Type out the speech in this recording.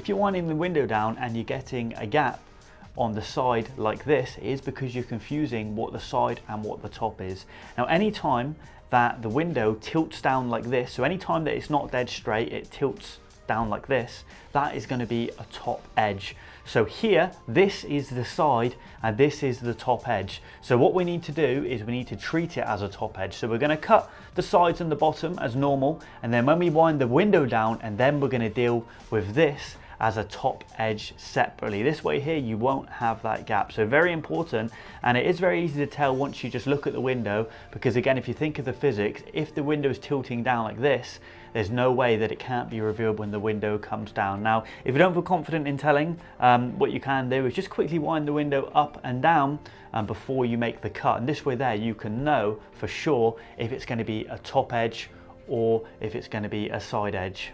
if you're winding the window down and you're getting a gap on the side like this, it is because you're confusing what the side and what the top is. Now anytime that the window tilts down like this, so anytime that it's not dead straight, it tilts down like this, that is going to be a top edge. So here, this is the side and this is the top edge. So what we need to do is we need to treat it as a top edge. So we're going to cut the sides and the bottom as normal, and then when we wind the window down, and then we're going to deal with this as a top edge separately. This way here you won't have that gap. So very important, and it is very easy to tell once you just look at the window, because again, if you think of the physics, if the window is tilting down like this, there's no way that it can't be revealed when the window comes down. Now, if you don't feel confident in telling, what you can do is just quickly wind the window up and down before you make the cut. And this way there, you can know for sure if it's going to be a top edge or if it's going to be a side edge.